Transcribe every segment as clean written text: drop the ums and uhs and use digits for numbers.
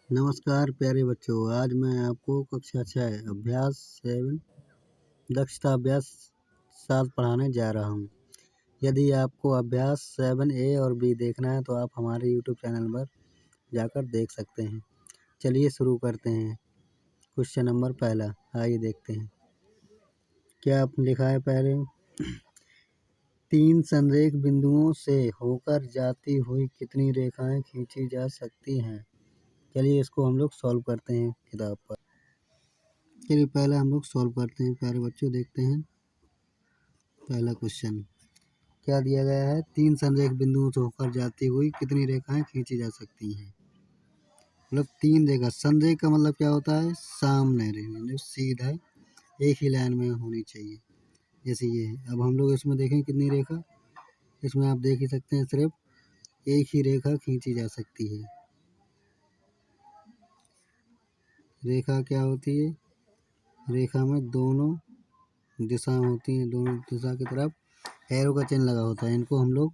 नमस्कार प्यारे बच्चों, आज मैं आपको कक्षा 6 अभ्यास 7 दक्षता अभ्यास 7 पढ़ाने जा रहा हूँ। यदि आपको अभ्यास 7A और B देखना है तो आप हमारे YouTube चैनल पर जाकर देख सकते हैं। चलिए शुरू करते हैं। क्वेश्चन नंबर पहला, आइए देखते हैं क्या लिखा है। पहले 3 संरेख बिंदुओं से होकर जाती हुई कितनी रेखाएं खींची जा सकती हैं। चलिए इसको हम लोग सॉल्व करते हैं किताब पर। चलिए पहला हम लोग सॉल्व करते हैं प्यारे बच्चों। देखते हैं पहला क्वेश्चन क्या दिया गया है। 3 संरेख बिंदुओं से होकर जाती हुई कितनी रेखाएं खींची जा सकती हैं। मतलब 3 रेखा, संरेख का मतलब क्या होता है, सामने जो सीधा एक ही लाइन में होनी चाहिए, जैसे ये है। अब हम लोग इसमें देखें कितनी रेखा, इसमें आप देख ही सकते हैं सिर्फ एक ही रेखा खींची जा सकती है। रेखा क्या होती है, रेखा में दोनों दिशा होती हैं, दोनों दिशा की तरफ एरो का चिन्ह लगा होता है। इनको हम लोग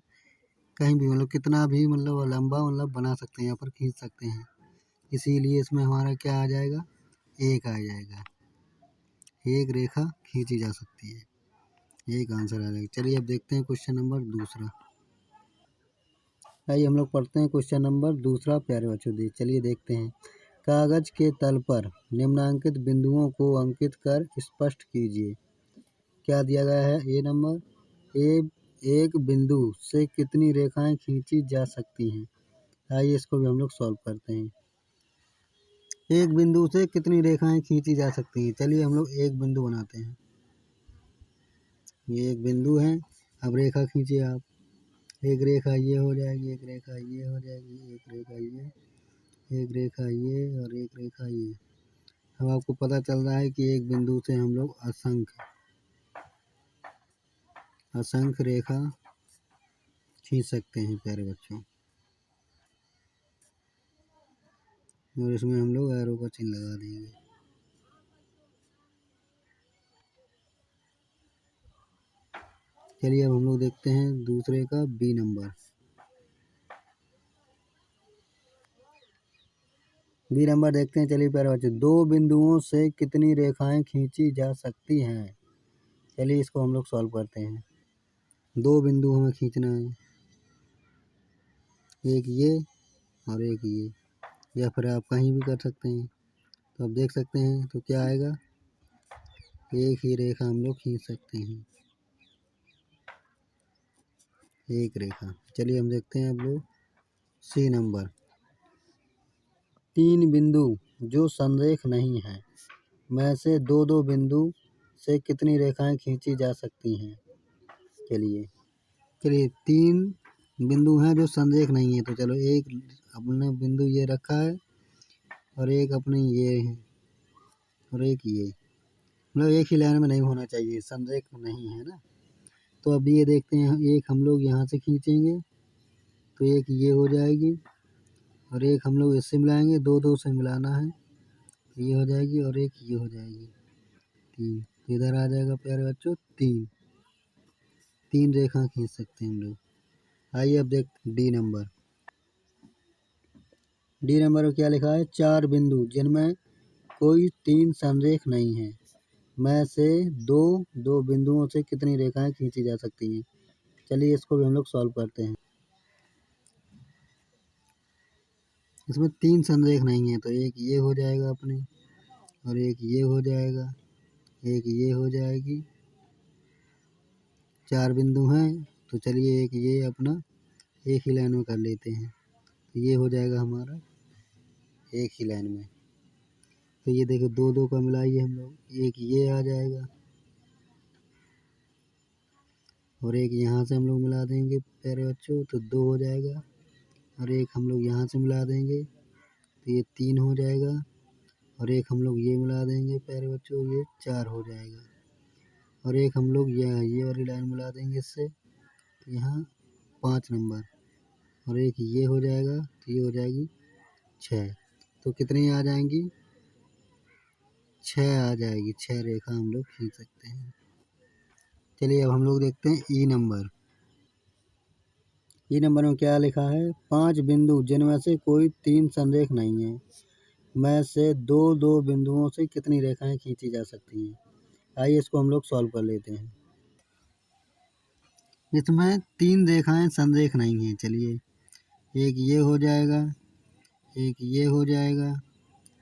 कहीं भी मतलब कितना भी मतलब लंबा बना सकते हैं, यहाँ पर खींच सकते हैं। इसीलिए इसमें हमारा क्या आ जाएगा, एक आ जाएगा। एक रेखा खींची जा सकती है, एक आंसर आ जाएगा। चलिए अब देखते हैं क्वेश्चन नंबर दूसरा। आइए हम लोग पढ़ते हैं क्वेश्चन नंबर दूसरा प्यारे बच्चों। चलिए देखते हैं। कागज के तल पर निम्नांकित बिंदुओं को अंकित कर स्पष्ट कीजिए। क्या दिया गया है। ए नंबर, एक बिंदु से कितनी रेखाएं खींची जा सकती हैं। आइए इसको भी हम लोग सॉल्व करते हैं। एक बिंदु से कितनी रेखाएं खींची जा सकती हैं। चलिए हम लोग एक बिंदु बनाते हैं। ये एक बिंदु है। अब रेखा खींचिए आप। एक रेखा ये हो जाएगी, एक रेखा ये हो जाएगी, एक रेखा ये, एक रेखा ये और एक रेखा ये। अब आपको पता चल रहा है कि एक बिंदु से हम लोग असंख्य रेखा खींच सकते हैं प्यारे बच्चों। और इसमें हम लोग एरो का चिन्ह लगा देंगे। चलिए अब हम लोग देखते हैं दूसरे का बी नंबर। बी नंबर देखते हैं। चलिए प्यारे बच्चों, दो बिंदुओं से कितनी रेखाएं खींची जा सकती हैं। चलिए इसको हम लोग सॉल्व करते हैं। दो बिंदु हमें खींचना है, एक ये और एक ये, या फिर आप कहीं भी कर सकते हैं। तो आप देख सकते हैं तो क्या आएगा, एक ही रेखा हम लोग खींच सकते हैं, एक रेखा। चलिए हम देखते हैं अब लोग सी नंबर। 3 बिंदु जो संरेख नहीं है में से दो दो बिंदु से कितनी रेखाएं खींची जा सकती हैं। चलिए 3 बिंदु हैं जो संरेख नहीं है, तो चलो एक अपने बिंदु ये रखा है और एक अपने ये है और एक ये, मतलब एक ही लाइन में नहीं होना चाहिए, संरेख नहीं है ना। तो अब ये देखते हैं, एक हम लोग यहाँ से खींचेंगे तो एक ये हो जाएगी और एक हम लोग इससे मिलाएंगे, दो दो से मिलाना है, ये हो जाएगी और एक ये हो जाएगी, 3। इधर आ जाएगा प्यारे बच्चों 3 रेखा खींच सकते हैं हम लोग। आइए अब देख डी नंबर। डी नंबर में क्या लिखा है, 4 बिंदु जिनमें कोई 3 संरेख नहीं है में से दो दो बिंदुओं से कितनी रेखाएं खींची जा सकती हैं। चलिए इसको भी हम लोग सॉल्व करते हैं। इसमें 3 संरेख नहीं है, तो एक ये हो जाएगा अपने और एक ये हो जाएगा, एक ये हो जाएगी। 4 बिंदु हैं तो चलिए एक ये अपना एक ही लाइन में कर लेते हैं, तो ये हो जाएगा हमारा एक ही लाइन में। तो ये देखो दो दो का मिलाइए हम लोग, एक ये आ जाएगा और एक यहाँ से हम लोग मिला देंगे प्यारे बच्चों, तो 2 हो जाएगा और एक हम लोग यहाँ से मिला देंगे तो ये 3 हो जाएगा और एक हम लोग ये मिला देंगे प्यारे बच्चों, ये 4 हो जाएगा और एक हम लोग ये वाली लाइन मिला देंगे इससे, तो यहाँ 5 नंबर और एक ये हो जाएगा तो ये हो जाएगी 6। तो कितनी आ जाएंगी, 6 आ जाएगी। 6 रेखा हम लोग खींच सकते हैं। चलिए अब हम लोग देखते हैं ई नंबर। ई नंबर में क्या लिखा है, 5 बिंदु जिनमें से कोई 3 संरेख नहीं है में से दो दो बिंदुओं से कितनी रेखाएं खींची जा सकती हैं। आइए इसको हम लोग सॉल्व कर लेते हैं। इसमें 3 रेखाएं संरेख नहीं हैं। चलिए, एक ये हो जाएगा, एक ये हो जाएगा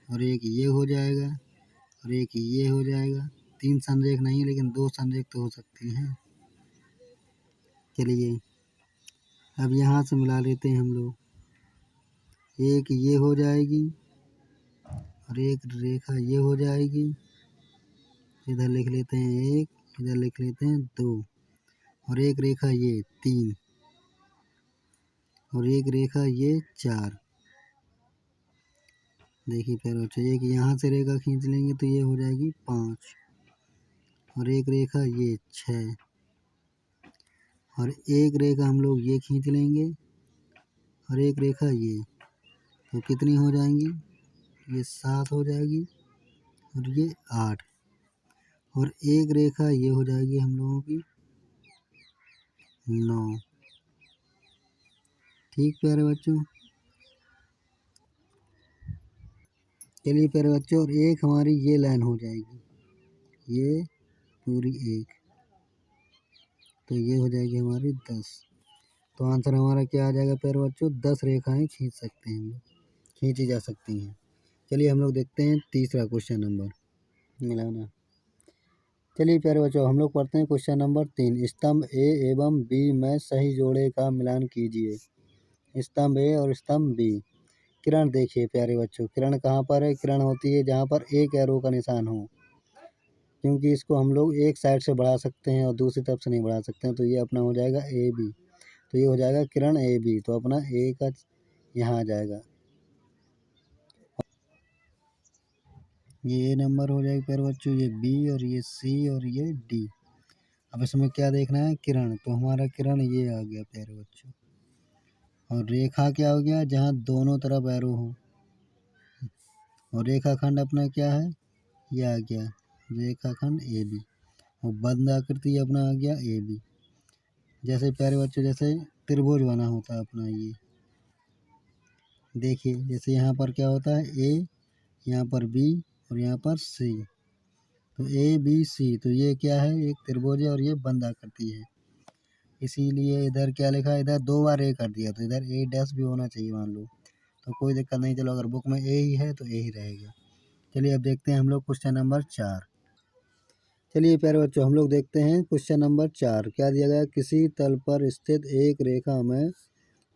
और एक ये हो जाएगा और एक ये हो जाएगा। 3 संरेख नहीं, लेकिन 2 संरेख तो हो सकती हैं। चलिए अब यहाँ से मिला लेते हैं हम लोग। एक ये हो जाएगी और एक रेखा ये हो जाएगी। इधर लिख लेते हैं 1, इधर लिख लेते हैं 2 और एक रेखा ये 3 और एक रेखा ये 4। देखिए प्यारे बच्चों, एक यहाँ से रेखा खींच लेंगे तो ये हो जाएगी 5 और एक रेखा ये 6 और एक रेखा हम लोग ये खींच लेंगे और एक रेखा ये, तो कितनी हो जाएंगी? ये 7 हो जाएगी और ये 8 और एक रेखा ये हो जाएगी हम लोगों की 9। ठीक प्यारे बच्चों। चलिए प्यारे बच्चों, और एक हमारी ये लाइन हो जाएगी, ये पूरी एक, तो ये हो जाएगी हमारी 10। तो आंसर हमारा क्या आ जाएगा प्यारे बच्चों? 10 रेखाएं खींच सकते हैं हम लोग, खींची जा सकती हैं। चलिए हम लोग देखते हैं तीसरा क्वेश्चन नंबर मिलाना। चलिए प्यारे बच्चों, हम लोग पढ़ते हैं क्वेश्चन नंबर 3। स्तंभ ए एवं बी में सही जोड़े का मिलान कीजिए। स्तंभ ए और स्तंभ बी। किरण देखिए प्यारे बच्चों, किरण कहाँ पर है? किरण होती है जहाँ पर एक एरो का निशान हो, क्योंकि इसको हम लोग एक साइड से बढ़ा सकते हैं और दूसरी तरफ से नहीं बढ़ा सकते हैं। तो ये अपना हो जाएगा ए बी, तो ये हो जाएगा किरण ए बी, तो अपना ए का यहाँ आ जाएगा, ये ए नंबर हो जाएगा प्यारे बच्चों, ये बी और ये सी और ये डी। अब इसमें क्या देखना है? किरण, तो हमारा किरण ये आ गया प्यारे बच्चों। और रेखा क्या हो गया? जहाँ दोनों तरफ एरो हो। और रेखाखंड अपना क्या है? ये आ गया रेखाखंड ए बी। और बंद आकृति अपना आ गया ए बी। जैसे प्यारे बच्चों, जैसे त्रिभुज बना होता है अपना, ये देखिए जैसे यहाँ पर क्या होता है? ए, यहाँ पर बी और यहाँ पर सी, तो ए बी सी, तो ये क्या है? एक त्रिभुज है और ये बंद आकृति है। इसीलिए इधर क्या लिखा है? इधर 2 बार ए कर दिया, तो इधर ए डैश भी होना चाहिए मान लो, तो कोई दिक्कत नहीं। चलो अगर बुक में ए ही है तो ए ही रहेगा। चलिए अब देखते हैं हम लोग क्वेश्चन नंबर 4। चलिए प्यारे बच्चों, हम लोग देखते हैं क्वेश्चन नंबर 4। क्या दिया गया? किसी तल पर स्थित एक रेखा में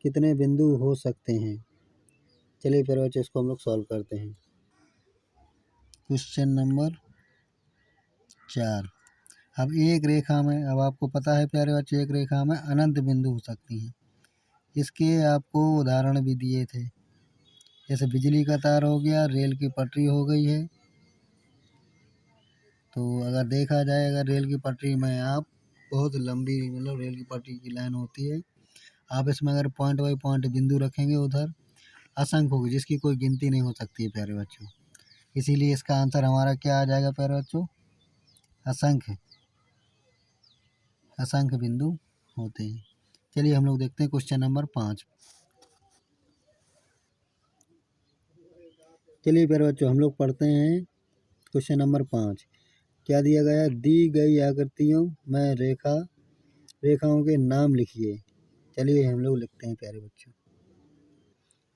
कितने बिंदु हो सकते हैं? चलिए प्यारे बच्चों, इसको हम लोग सॉल्व करते हैं। Question number 4। अब एक रेखा में, अब आपको पता है प्यारे बच्चों, एक रेखा में अनंत बिंदु हो सकती हैं। इसके आपको उदाहरण भी दिए थे, जैसे बिजली का तार हो गया, रेल की पटरी हो गई है। तो अगर देखा जाए, अगर रेल की पटरी में आप बहुत लंबी, मतलब रेल की पटरी की लाइन होती है, आप इसमें अगर पॉइंट बाई पॉइंट बिंदु रखेंगे, उधर असंख्य होगी, जिसकी कोई गिनती नहीं हो सकती है प्यारे बच्चों। इसीलिए इसका आंसर हमारा क्या आ जाएगा प्यारे बच्चों? असंख्य, असंख्य बिंदु होते हैं। चलिए हम लोग देखते हैं क्वेश्चन नंबर 5। चलिए प्यारे बच्चों, हम लोग पढ़ते हैं क्वेश्चन नंबर 5। क्या दिया गया? दी गई आकृतियों में रेखाओं के नाम लिखिए। चलिए हम लोग लिखते हैं प्यारे बच्चों।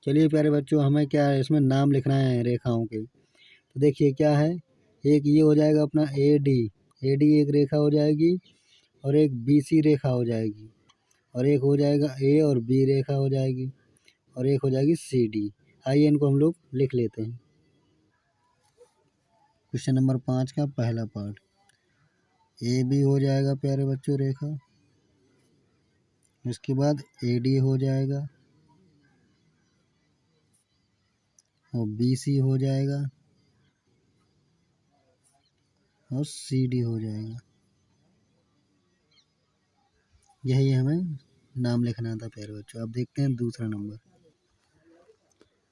चलिए प्यारे बच्चों, हमें क्या है, इसमें नाम लिखना है रेखाओं के। तो देखिए क्या है, एक ये हो जाएगा अपना ए डी, ए डी एक रेखा हो जाएगी और एक बी सी रेखा हो जाएगी और एक हो जाएगा ए और बी रेखा हो जाएगी और एक हो जाएगी सी डी। आइए इनको हम लोग लिख लेते हैं। क्वेश्चन नंबर 5 का पहला पार्ट, ए बी हो जाएगा प्यारे बच्चों रेखा, उसके बाद ए डी हो जाएगा और बी सी हो जाएगा और सी डी हो जाएगा। यही हमें नाम लिखना था प्यारे बच्चों। अब देखते हैं दूसरा नंबर।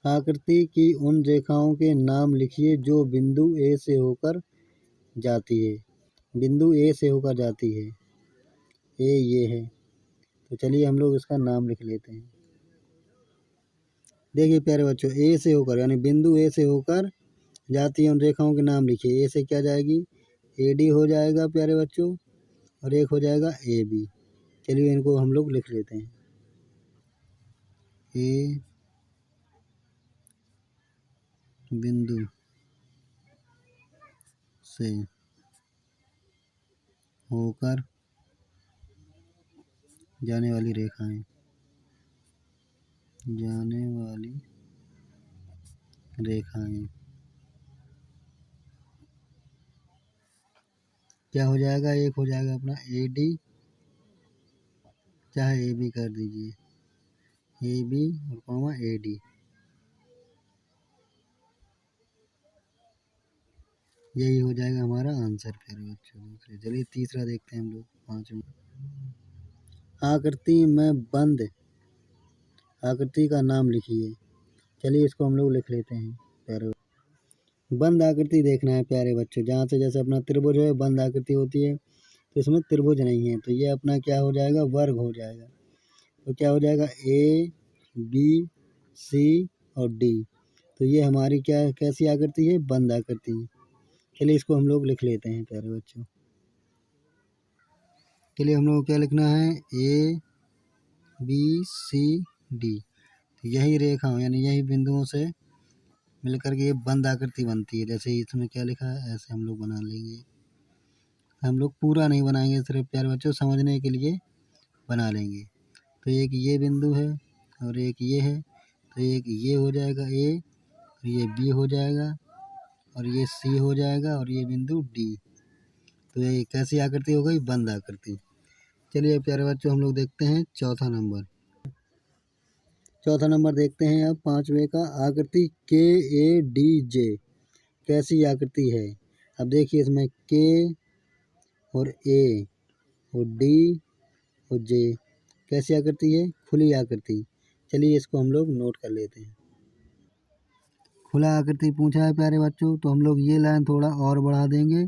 आकृति की उन रेखाओं के नाम लिखिए जो बिंदु ए से होकर जाती है। बिंदु ए से होकर जाती है, ए ये है, तो चलिए हम लोग इसका नाम लिख लेते हैं। देखिए प्यारे बच्चों, ए से होकर यानी बिंदु ए से होकर जाती है उन रेखाओं के नाम लिखिए। ए से क्या जाएगी, ए डी हो जाएगा प्यारे बच्चों, और एक हो जाएगा ए बी। चलिए इनको हम लोग लिख लेते हैं। ए बिंदु से होकर जाने वाली रेखाएं, जाने वाली रेखाएं क्या हो जाएगा, एक हो जाएगा अपना ए डी, चाहे ए बी कर दीजिए, ए बी और कॉमा ए डी। यही हो जाएगा हमारा आंसर प्यारे बच्चों। दूसरे चलिए तीसरा देखते हैं हम लोग। पाँचवें, आकृति में बंद आकृति का नाम लिखिए। चलिए इसको हम लोग लिख लेते हैं प्यारे। बंद आकृति देखना है प्यारे बच्चों, जहाँ से जैसे अपना त्रिभुज है, बंद आकृति होती है, तो इसमें त्रिभुज नहीं है, तो ये अपना क्या हो जाएगा, वर्ग हो जाएगा। तो क्या हो जाएगा, ए बी सी और डी। तो ये हमारी क्या कैसी आकृति है, बंद आकृति। चलिए इसको हम लोग लिख लेते हैं प्यारे बच्चों। चलिए हम लोग को क्या लिखना है, ए बी सी डी। तो यही रेखा यानी यही बिंदुओं से मिलकर के ये बंद आकृति बनती है। जैसे इसमें क्या लिखा है, ऐसे हम लोग बना लेंगे। हम लोग पूरा नहीं बनाएंगे, सिर्फ प्यारे बच्चों समझने के लिए बना लेंगे। तो एक ये बिंदु है और एक ये है, तो एक ये हो जाएगा ए, और ये बी हो जाएगा, और ये सी हो जाएगा, और ये बिंदु डी। तो ये कैसी आकृति हो गई, बंद आकृति। चलिए प्यारे बच्चों हम लोग देखते हैं चौथा नंबर। चौथा नंबर देखते हैं अब पाँचवें का, आकृति के ए डी जे कैसी आकृति है। अब देखिए इसमें के और ए और डी और जे कैसी आकृति है, खुली आकृति। चलिए इसको हम लोग नोट कर लेते हैं। खुला आकृति पूछा है प्यारे बच्चों, तो हम लोग ये लाइन थोड़ा और बढ़ा देंगे,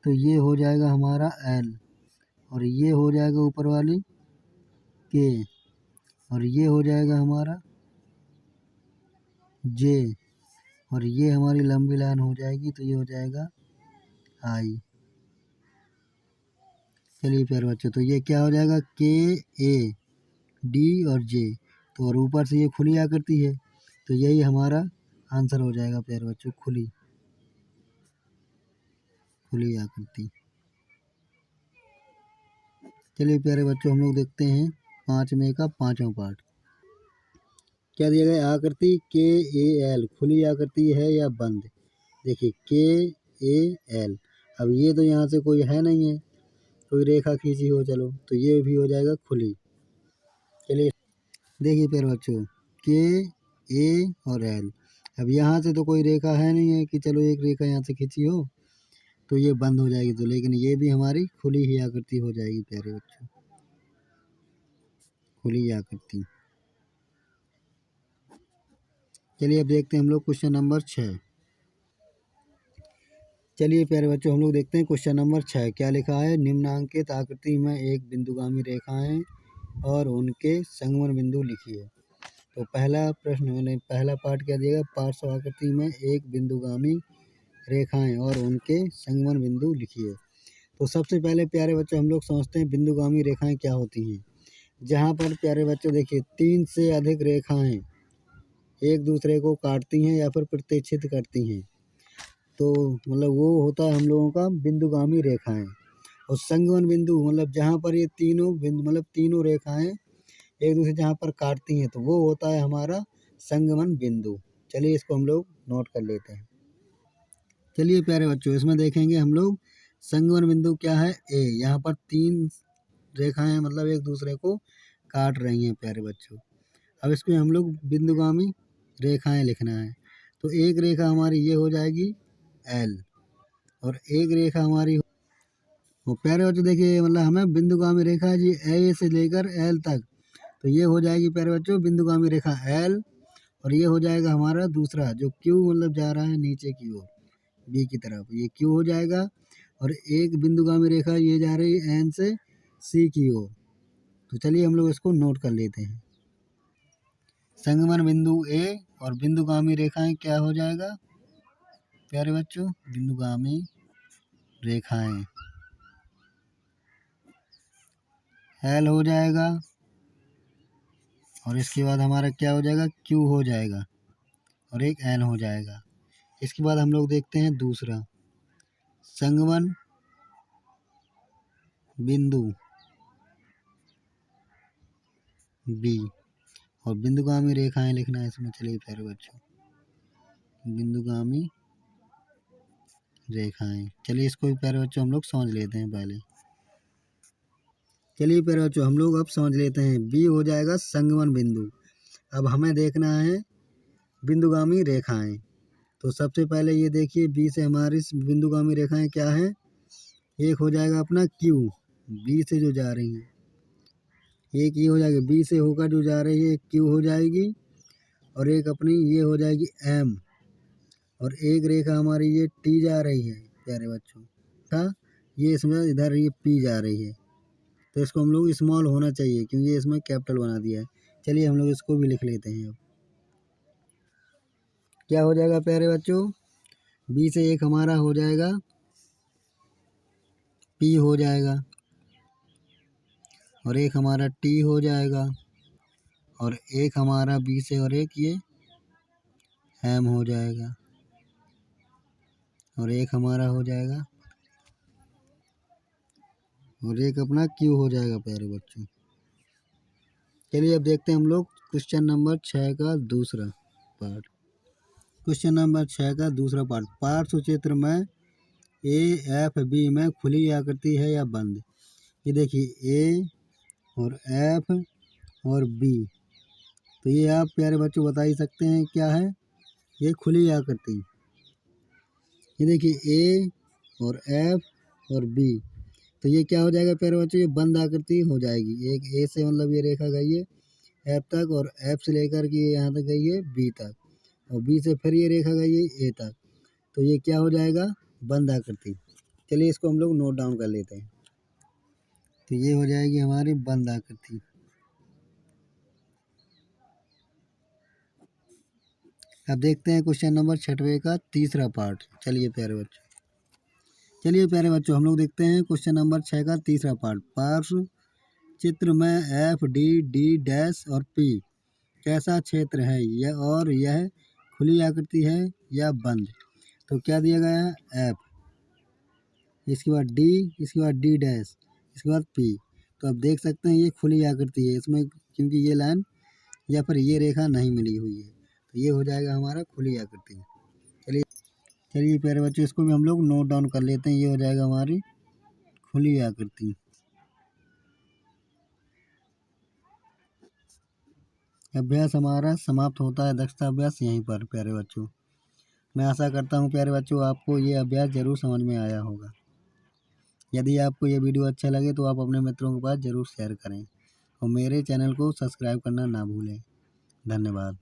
तो ये हो जाएगा हमारा एल, और ये हो जाएगा ऊपर वाली के, और ये हो जाएगा हमारा जे, और ये हमारी लंबी लाइन हो जाएगी, तो ये हो जाएगा आई। चलिए प्यारे बच्चों, तो ये क्या हो जाएगा, के ए डी और जे, तो और ऊपर से ये खुली आकृति है, तो यही हमारा आंसर हो जाएगा प्यारे बच्चों, खुली आकृति। चलिए प्यारे बच्चों हम लोग देखते हैं पाँचवें का पाँचवां पार्ट। क्या दिया गया, आकृति के ए एल खुली आकृति है या बंद। देखिए के ए एल, अब ये तो यहाँ से कोई है नहीं है, कोई रेखा खींची हो, चलो तो ये भी हो जाएगा खुली। चलिए देखिए प्यारे बच्चों, के ए और एल, अब यहाँ से तो कोई रेखा है नहीं है कि चलो एक रेखा यहाँ से खींची हो, तो ये बंद हो जाएगी। तो लेकिन ये भी हमारी खुली ही आकृति हो जाएगी प्यारे बच्चों, खुली आकृति। चलिए अब देखते हैं हम लोग क्वेश्चन नंबर 6। चलिए प्यारे बच्चों हम लोग देखते हैं क्वेश्चन नंबर 6 क्या लिखा है, निम्नांकित आकृति में एक बिंदुगामी रेखाएं और उनके संगमन बिंदु लिखिए। तो पहला प्रश्न मैंने पहला पार्ट क्या दिया, पार्श्व आकृति में एक बिंदुगामी रेखाएं और उनके संगमन बिंदु लिखिए। तो सबसे पहले प्यारे बच्चों हम लोग समझते हैं बिंदुगामी रेखाएं क्या होती हैं। जहाँ पर प्यारे बच्चों देखिए 3 से अधिक रेखाएं एक दूसरे को काटती हैं या फिर प्रतिच्छेद करती हैं, तो मतलब वो होता है हम लोगों का बिंदुगामी रेखाएं। और संगमन बिंदु मतलब जहाँ पर ये तीनों बिंदु मतलब तीनों रेखाएं एक दूसरे जहाँ पर काटती हैं, तो वो होता है हमारा संगमन बिंदु। चलिए इसको हम लोग नोट कर लेते हैं। चलिए प्यारे बच्चों इसमें देखेंगे हम लोग संगमन बिंदु क्या है, ए, यहाँ पर 3 रेखाएं मतलब एक दूसरे को काट रही हैं प्यारे बच्चों। अब इसमें हम लोग बिंदुगामी रेखाएं लिखना है, तो एक रेखा हमारी ये हो जाएगी एल, और एक रेखा हमारी वो प्यारे बच्चों देखिए मतलब हमें बिंदुगामी रेखा जी ए से लेकर एल तक, तो ये हो जाएगी प्यारे बच्चों बिंदुगामी रेखा एल, और ये हो जाएगा हमारा दूसरा जो क्यू मतलब जा रहा है नीचे की ओर बी की तरफ, ये क्यू हो जाएगा। और एक बिंदुगामी रेखा ये जा रही है एन से सी की ओर। तो चलिए हम लोग इसको नोट कर लेते हैं। संगमन बिंदु ए और बिंदुगामी रेखाएं क्या हो जाएगा प्यारे बच्चों? बिंदुगामी रेखाएं एल हो जाएगा और इसके बाद हमारा क्या हो जाएगा? क्यू हो जाएगा और एक एन हो जाएगा। इसके बाद हम लोग देखते हैं दूसरा, संगमन बिंदु बी और बिंदुगामी रेखाएं लिखना है इसमें। चलिए प्यारे बच्चों, बिंदुगामी रेखाएं, चलिए इसको भी प्यारे बच्चों हम लोग समझ लेते हैं पहले। चलिए प्यारे बच्चों हम लोग अब समझ लेते हैं। बी हो जाएगा संगमन बिंदु। अब हमें देखना है बिंदुगामी रेखाएं। तो सबसे पहले ये देखिए, बी से हमारी बिंदुगामी रेखाएं क्या हैं? एक हो जाएगा अपना क्यू, बी से जो जा रही है, एक ये हो जाएगी बी से होकर जो जा रही है क्यू हो जाएगी, और एक अपनी ये हो जाएगी एम, और एक रेखा हमारी ये टी जा रही है प्यारे बच्चों था, ये इसमें इधर ये पी जा रही है। तो इसको हम लोग स्मॉल होना चाहिए क्योंकि इसमें कैपिटल बना दिया है। चलिए हम लोग इसको भी लिख लेते हैं। अब क्या हो जाएगा प्यारे बच्चों? बी से एक हमारा हो जाएगा पी हो जाएगा, और एक हमारा टी हो जाएगा, और एक हमारा बी से और एक ये एम हो जाएगा, और एक हमारा हो जाएगा, और एक अपना क्यू हो जाएगा प्यारे बच्चों। चलिए अब देखते हैं हम लोग क्वेश्चन नंबर 6 का दूसरा पार्ट। क्वेश्चन नंबर 6 का दूसरा पार्ट, पार्श्व चित्र में ए एफ बी में खुली आकृति है या बंद? ये देखिए ए और एफ और बी, तो ये आप प्यारे बच्चों बता ही सकते हैं क्या है? ये खुली आकृति। ये देखिए ए और एफ और बी, तो ये क्या हो जाएगा प्यारे बच्चों? ये बंद आकृति हो जाएगी। एक ए से मतलब ये रेखा गई है एफ तक, और एफ से लेकर के यहाँ तक गई है बी तक, और बी से फिर ये रेखा गई है ए तक, तो ये क्या हो जाएगा? बंद आकृति। चलिए इसको हम लोग नोट डाउन कर लेते हैं। तो ये हो जाएगी हमारी बंद आकृति। अब देखते हैं क्वेश्चन नंबर 6 का तीसरा पार्ट। चलिए प्यारे बच्चों हम लोग देखते हैं क्वेश्चन नंबर 6 का तीसरा पार्ट, पार्श्व चित्र में एफ डी डी डैश और पी कैसा क्षेत्र है यह खुली आकृति है या बंद? तो क्या दिया गया है? एफ, इसके बाद डी, इसके बाद डी डैश, इसके बाद पी। तो आप देख सकते हैं ये खुली आकृति है इसमें, क्योंकि ये लाइन या फिर ये रेखा नहीं मिली हुई है, तो ये हो जाएगा हमारा खुली आकृति। चलिए प्यारे बच्चों इसको भी हम लोग नोट डाउन कर लेते हैं। ये हो जाएगा हमारी खुली आकृति। अभ्यास हमारा समाप्त होता है, दक्षता अभ्यास यहीं पर प्यारे बच्चों। मैं आशा करता हूँ प्यारे बच्चों आपको ये अभ्यास ज़रूर समझ में आया होगा। यदि आपको ये वीडियो अच्छा लगे तो आप अपने मित्रों के पास ज़रूर शेयर करें, और मेरे चैनल को सब्सक्राइब करना ना भूलें। धन्यवाद।